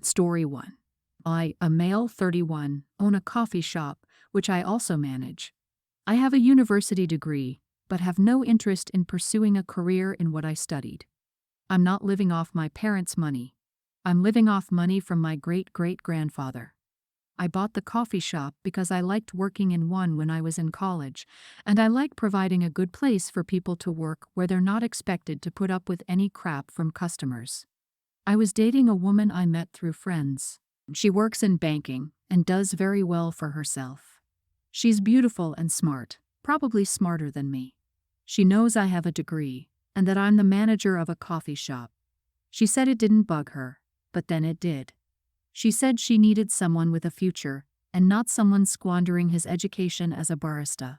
Story 1. I, a male 31, own a coffee shop, which I also manage. I have a university degree, but have no interest in pursuing a career in what I studied. I'm not living off my parents' money. I'm living off money from my great-great-grandfather. I bought the coffee shop because I liked working in one when I was in college, and I like providing a good place for people to work where they're not expected to put up with any crap from customers. I was dating a woman I met through friends. She works in banking and does very well for herself. She's beautiful and smart, probably smarter than me. She knows I have a degree and that I'm the manager of a coffee shop. She said it didn't bug her, but then it did. She said she needed someone with a future and not someone squandering his education as a barista.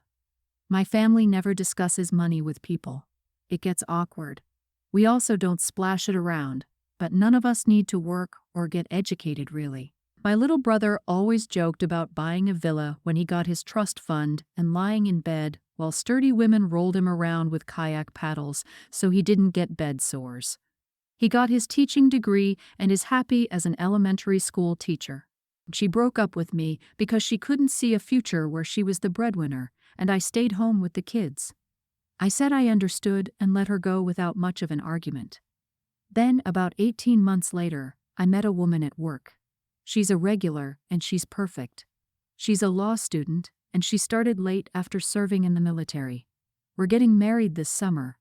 My family never discusses money with people. It gets awkward. We also don't splash it around, but none of us need to work or get educated really. My little brother always joked about buying a villa when he got his trust fund and lying in bed while sturdy women rolled him around with kayak paddles so he didn't get bed sores. He got his teaching degree and is happy as an elementary school teacher. She broke up with me because she couldn't see a future where she was the breadwinner, and I stayed home with the kids. I said I understood and let her go without much of an argument. Then, about 18 months later, I met a woman at work. She's a regular, and she's perfect. She's a law student, and she started late after serving in the military. We're getting married this summer.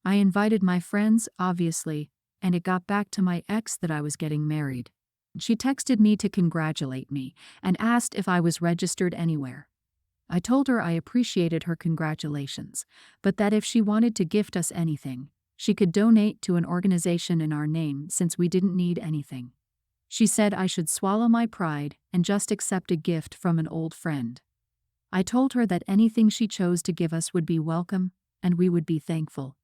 I invited my friends, obviously, and it got back to my ex that I was getting married. She texted me to congratulate me and asked if I was registered anywhere. I told her I appreciated her congratulations, but that if she wanted to gift us anything, she could donate to an organization in our name since we didn't need anything. She said I should swallow my pride and just accept a gift from an old friend. I told her that anything she chose to give us would be welcome, and we would be thankful.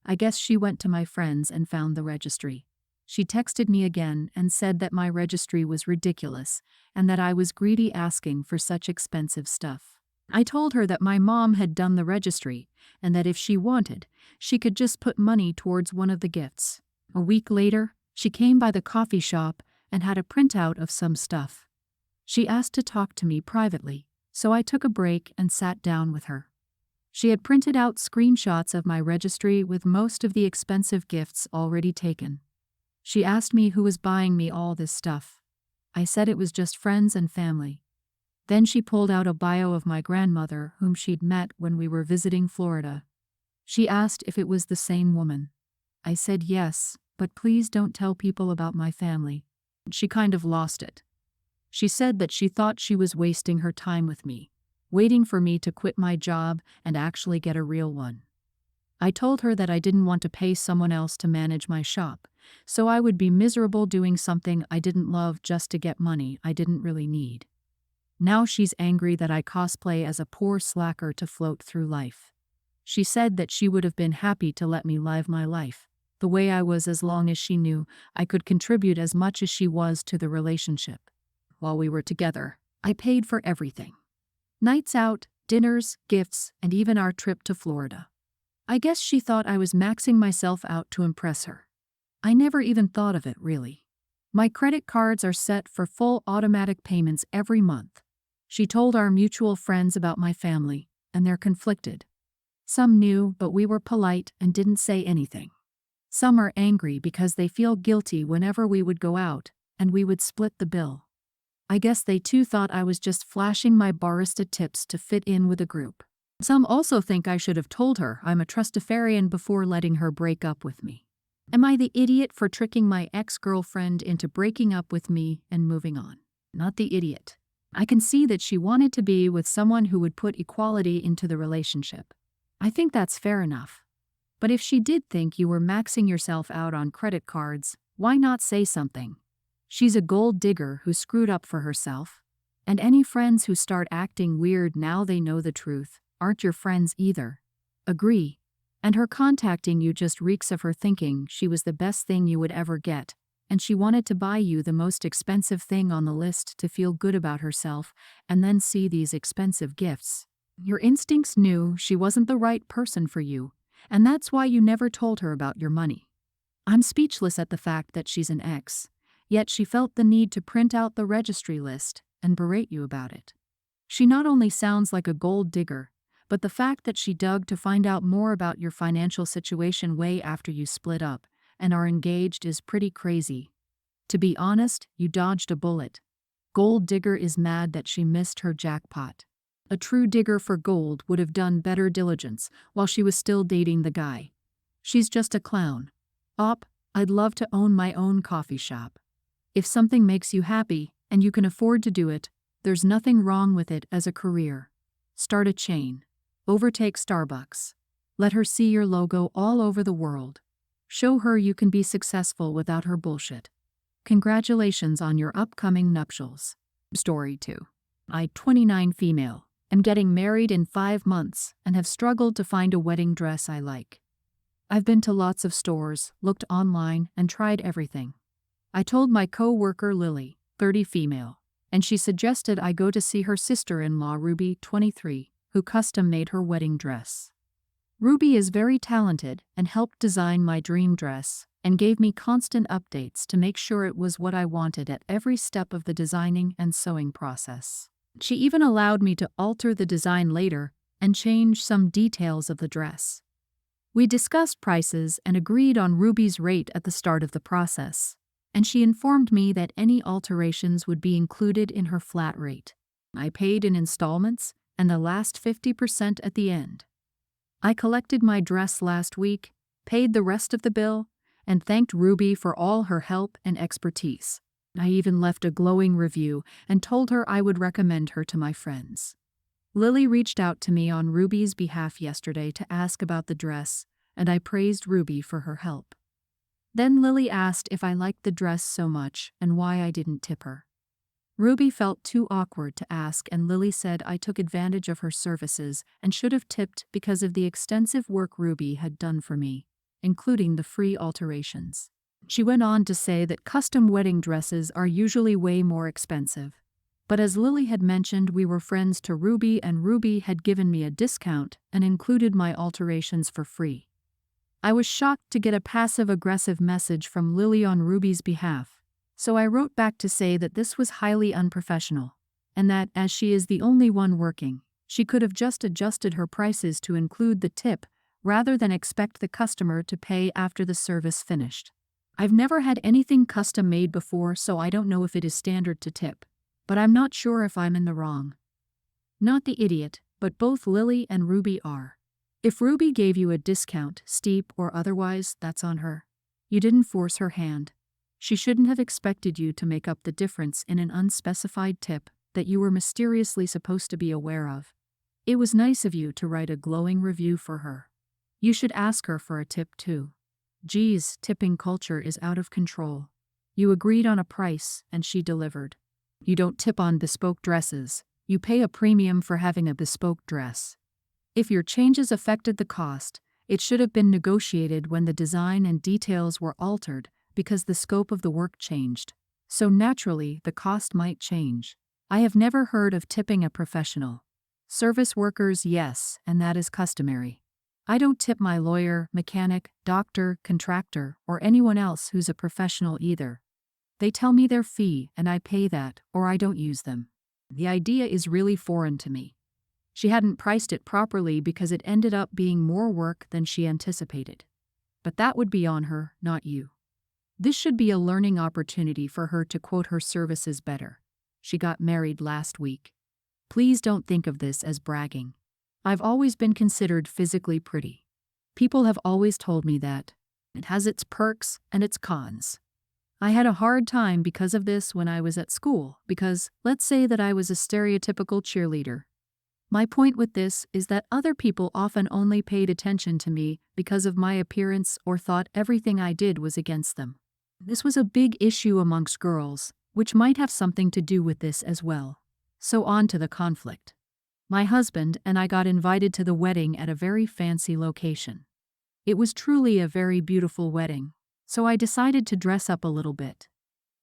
I guess she went to my friends and found the registry. She texted me again and said that my registry was ridiculous and that I was greedy asking for such expensive stuff. I told her that my mom had done the registry and that if she wanted, she could just put money towards one of the gifts. A week later, she came by the coffee shop and had a printout of some stuff. She asked to talk to me privately, so I took a break and sat down with her. She had printed out screenshots of my registry with most of the expensive gifts already taken. She asked me who was buying me all this stuff. I said it was just friends and family. Then she pulled out a bio of my grandmother whom she'd met when we were visiting Florida. She asked if it was the same woman. I said yes, but please don't tell people about my family. She kind of lost it. She said that she thought she was wasting her time with me, waiting for me to quit my job and actually get a real one. I told her that I didn't want to pay someone else to manage my shop, so I would be miserable doing something I didn't love just to get money I didn't really need. Now she's angry that I cosplay as a poor slacker to float through life. She said that she would have been happy to let me live my life the way I was as long as she knew I could contribute as much as she was to the relationship. While we were together, I paid for everything. Nights out, dinners, gifts, and even our trip to Florida. I guess she thought I was maxing myself out to impress her. I never even thought of it, really. My credit cards are set for full automatic payments every month. She told our mutual friends about my family, and they're conflicted. Some knew, but we were polite and didn't say anything. Some are angry because they feel guilty whenever we would go out, and we would split the bill. I guess they too thought I was just flashing my barista tips to fit in with a group. Some also think I should have told her I'm a trustafarian before letting her break up with me. Am I the idiot for tricking my ex-girlfriend into breaking up with me and moving on? Not the idiot. I can see that she wanted to be with someone who would put equality into the relationship. I think that's fair enough. But if she did think you were maxing yourself out on credit cards, why not say something? She's a gold digger who screwed up for herself. And any friends who start acting weird now they know the truth aren't your friends either. Agree. And her contacting you just reeks of her thinking she was the best thing you would ever get, and she wanted to buy you the most expensive thing on the list to feel good about herself and then see these expensive gifts. Your instincts knew she wasn't the right person for you, and that's why you never told her about your money. I'm speechless at the fact that she's an ex. Yet she felt the need to print out the registry list and berate you about it. She not only sounds like a gold digger, but the fact that she dug to find out more about your financial situation way after you split up and are engaged is pretty crazy. To be honest, you dodged a bullet. Gold digger is mad that she missed her jackpot. A true digger for gold would have done better diligence while she was still dating the guy. She's just a clown. I'd love to own my own coffee shop. If something makes you happy and you can afford to do it, there's nothing wrong with it as a career. Start a chain. Overtake Starbucks. Let her see your logo all over the world. Show her you can be successful without her bullshit. Congratulations on your upcoming nuptials. Story 2. I, 29 female, am getting married in 5 months and have struggled to find a wedding dress I like. I've been to lots of stores, looked online, and tried everything. I told my co-worker Lily, 30 female, and she suggested I go to see her sister-in-law Ruby, 23, who custom-made her wedding dress. Ruby is very talented and helped design my dream dress and gave me constant updates to make sure it was what I wanted at every step of the designing and sewing process. She even allowed me to alter the design later and change some details of the dress. We discussed prices and agreed on Ruby's rate at the start of the process, and she informed me that any alterations would be included in her flat rate. I paid in installments and the last 50% at the end. I collected my dress last week, paid the rest of the bill, and thanked Ruby for all her help and expertise. I even left a glowing review and told her I would recommend her to my friends. Lily reached out to me on Ruby's behalf yesterday to ask about the dress, and I praised Ruby for her help. Then Lily asked if I liked the dress so much and why I didn't tip her. Ruby felt too awkward to ask, and Lily said I took advantage of her services and should have tipped because of the extensive work Ruby had done for me, including the free alterations. She went on to say that custom wedding dresses are usually way more expensive. But as Lily had mentioned, we were friends to Ruby and Ruby had given me a discount and included my alterations for free. I was shocked to get a passive-aggressive message from Lily on Ruby's behalf, so I wrote back to say that this was highly unprofessional, and that, as she is the only one working, she could have just adjusted her prices to include the tip rather than expect the customer to pay after the service finished. I've never had anything custom made before, so I don't know if it is standard to tip. But I'm not sure if I'm in the wrong. Not the idiot, but both Lily and Ruby are. If Ruby gave you a discount, steep or otherwise, that's on her. You didn't force her hand. She shouldn't have expected you to make up the difference in an unspecified tip that you were mysteriously supposed to be aware of. It was nice of you to write a glowing review for her. You should ask her for a tip too. Geez, tipping culture is out of control. You agreed on a price and she delivered. You don't tip on bespoke dresses. You pay a premium for having a bespoke dress. If your changes affected the cost, it should have been negotiated when the design and details were altered because the scope of the work changed. So naturally, the cost might change. I have never heard of tipping a professional. Service workers, yes, and that is customary. I don't tip my lawyer, mechanic, doctor, contractor, or anyone else who's a professional either. They tell me their fee and I pay that, or I don't use them. The idea is really foreign to me. She hadn't priced it properly because it ended up being more work than she anticipated. But that would be on her, not you. This should be a learning opportunity for her to quote her services better. She got married last week. Please don't think of this as bragging. I've always been considered physically pretty. People have always told me that. It has its perks and its cons. I had a hard time because of this when I was at school, because let's say that I was a stereotypical cheerleader. My point with this is that other people often only paid attention to me because of my appearance or thought everything I did was against them. This was a big issue amongst girls, which might have something to do with this as well. So on to the conflict. My husband and I got invited to the wedding at a very fancy location. It was truly a very beautiful wedding. So I decided to dress up a little bit.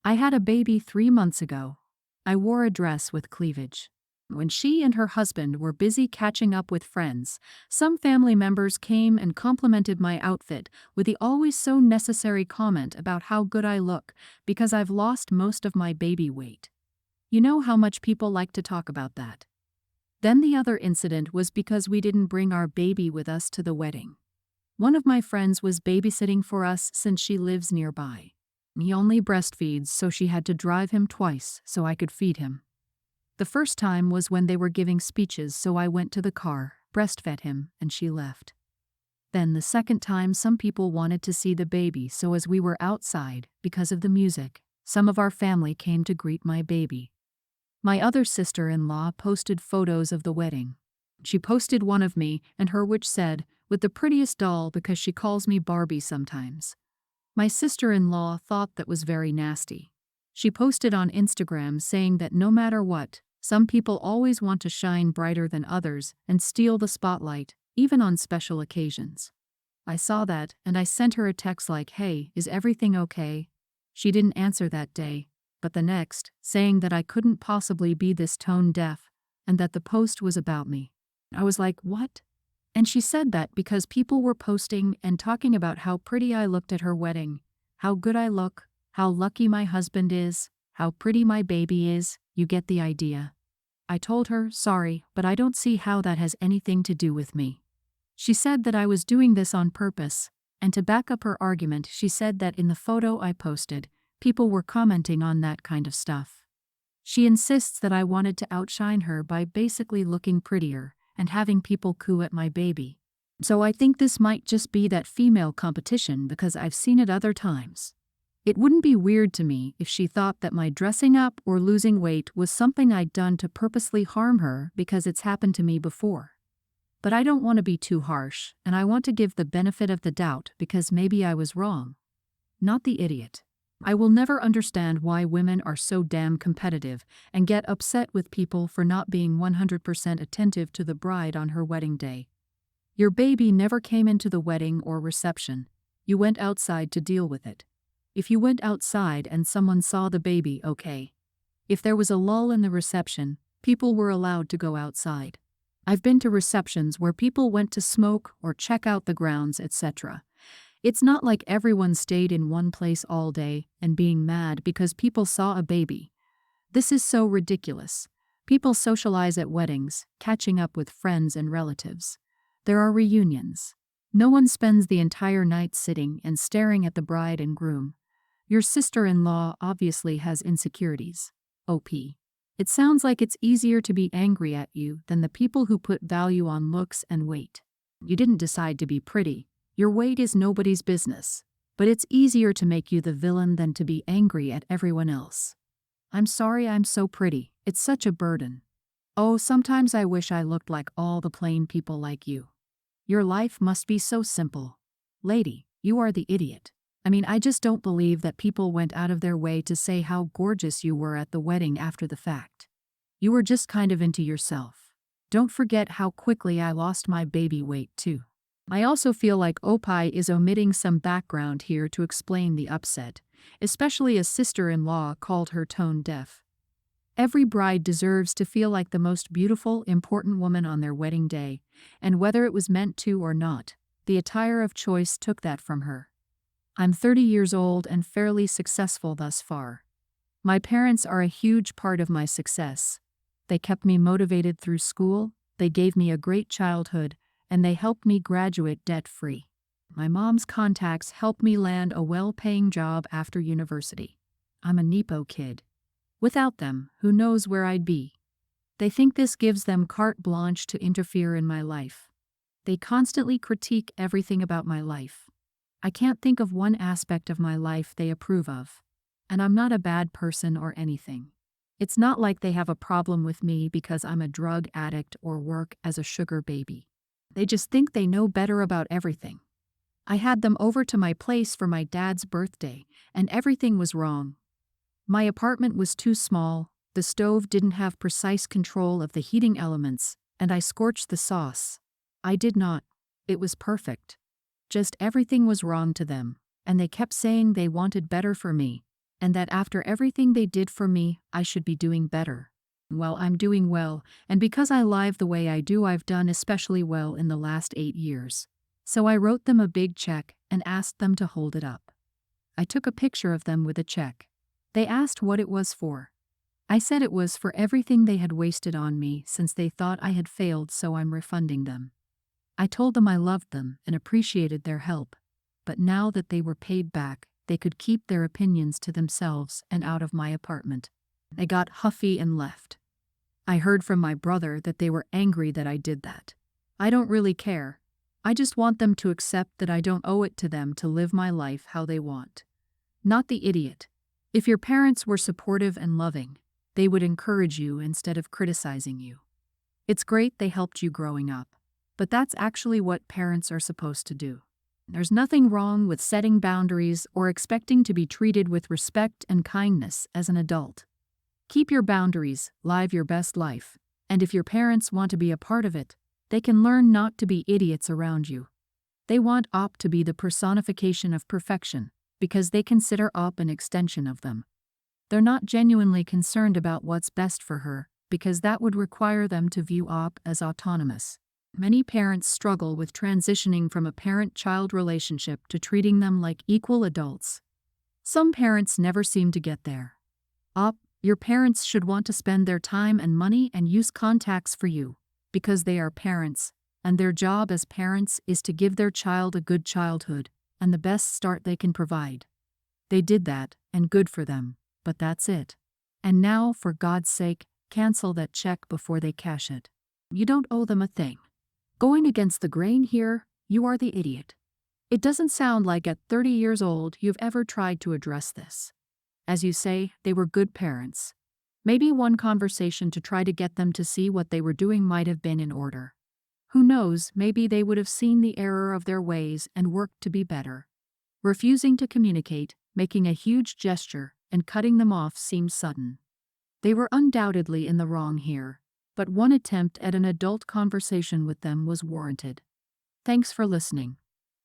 I had a baby 3 months ago. I wore a dress with cleavage. When she and her husband were busy catching up with friends, some family members came and complimented my outfit with the always so necessary comment about how good I look because I've lost most of my baby weight. You know how much people like to talk about that. Then the other incident was because we didn't bring our baby with us to the wedding. One of my friends was babysitting for us since she lives nearby. He only breastfeeds, so she had to drive him twice so I could feed him. The first time was when they were giving speeches, so I went to the car, breastfed him, and she left. Then the second time some people wanted to see the baby, so as we were outside, because of the music, some of our family came to greet my baby. My other sister-in-law posted photos of the wedding. She posted one of me and her which said, "With the prettiest doll," because she calls me Barbie sometimes. My sister-in-law thought that was very nasty. She posted on Instagram saying that no matter what, some people always want to shine brighter than others and steal the spotlight, even on special occasions. I saw that and I sent her a text like, "Hey, is everything okay?" She didn't answer that day, but the next, saying that I couldn't possibly be this tone deaf and that the post was about me. I was like, what? And she said that because people were posting and talking about how pretty I looked at her wedding, how good I look, how lucky my husband is, how pretty my baby is. You get the idea. I told her, sorry, but I don't see how that has anything to do with me. She said that I was doing this on purpose, and to back up her argument, she said that in the photo I posted, people were commenting on that kind of stuff. She insists that I wanted to outshine her by basically looking prettier and having people coo at my baby. So I think this might just be that female competition because I've seen it other times. It wouldn't be weird to me if she thought that my dressing up or losing weight was something I'd done to purposely harm her because it's happened to me before. But I don't want to be too harsh, and I want to give the benefit of the doubt because maybe I was wrong. Not the idiot. I will never understand why women are so damn competitive and get upset with people for not being 100% attentive to the bride on her wedding day. Your baby never came into the wedding or reception. You went outside to deal with it. If you went outside and someone saw the baby, okay. If there was a lull in the reception, people were allowed to go outside. I've been to receptions where people went to smoke or check out the grounds, etc. It's not like everyone stayed in one place all day and being mad because people saw a baby. This is so ridiculous. People socialize at weddings, catching up with friends and relatives. There are reunions. No one spends the entire night sitting and staring at the bride and groom. Your sister-in-law obviously has insecurities. OP. It sounds like it's easier to be angry at you than the people who put value on looks and weight. You didn't decide to be pretty. Your weight is nobody's business. But it's easier to make you the villain than to be angry at everyone else. I'm sorry I'm so pretty. It's such a burden. Oh, sometimes I wish I looked like all the plain people like you. Your life must be so simple. Lady, you are the idiot. I just don't believe that people went out of their way to say how gorgeous you were at the wedding after the fact. You were just kind of into yourself. Don't forget how quickly I lost my baby weight too. I also feel like Opie is omitting some background here to explain the upset, especially a sister-in-law called her tone deaf. Every bride deserves to feel like the most beautiful, important woman on their wedding day, and whether it was meant to or not, the attire of choice took that from her. I'm 30 years old and fairly successful thus far. My parents are a huge part of my success. They kept me motivated through school, they gave me a great childhood, and they helped me graduate debt-free. My mom's contacts helped me land a well-paying job after university. I'm a Nepo kid. Without them, who knows where I'd be? They think this gives them carte blanche to interfere in my life. They constantly critique everything about my life. I can't think of one aspect of my life they approve of. And I'm not a bad person or anything. It's not like they have a problem with me because I'm a drug addict or work as a sugar baby. They just think they know better about everything. I had them over to my place for my dad's birthday, and everything was wrong. My apartment was too small, the stove didn't have precise control of the heating elements, and I scorched the sauce. I did not. It was perfect. Just everything was wrong to them, and they kept saying they wanted better for me, and that after everything they did for me, I should be doing better. Well, I'm doing well, and because I live the way I do, I've done especially well in the last 8 years. So I wrote them a big check and asked them to hold it up. I took a picture of them with a check. They asked what it was for. I said it was for everything they had wasted on me since they thought I had failed, so I'm refunding them. I told them I loved them and appreciated their help, but now that they were paid back, they could keep their opinions to themselves and out of my apartment. They got huffy and left. I heard from my brother that they were angry that I did that. I don't really care. I just want them to accept that I don't owe it to them to live my life how they want. Not the idiot. If your parents were supportive and loving, they would encourage you instead of criticizing you. It's great they helped you growing up, but that's actually what parents are supposed to do. There's nothing wrong with setting boundaries or expecting to be treated with respect and kindness as an adult. Keep your boundaries, live your best life, and if your parents want to be a part of it, they can learn not to be idiots around you. They want Op to be the personification of perfection, because they consider Op an extension of them. They're not genuinely concerned about what's best for her, because that would require them to view Op as autonomous. Many parents struggle with transitioning from a parent-child relationship to treating them like equal adults. Some parents never seem to get there. Op, your parents should want to spend their time and money and use contacts for you, because they are parents, and their job as parents is to give their child a good childhood and the best start they can provide. They did that, and good for them, but that's it. And now, for God's sake, cancel that check before they cash it. You don't owe them a thing. Going against the grain here, you are the idiot. It doesn't sound like at 30 years old you've ever tried to address this. As you say, they were good parents. Maybe one conversation to try to get them to see what they were doing might have been in order. Who knows, maybe they would have seen the error of their ways and worked to be better. Refusing to communicate, making a huge gesture, and cutting them off seems sudden. They were undoubtedly in the wrong here, but one attempt at an adult conversation with them was warranted. Thanks for listening.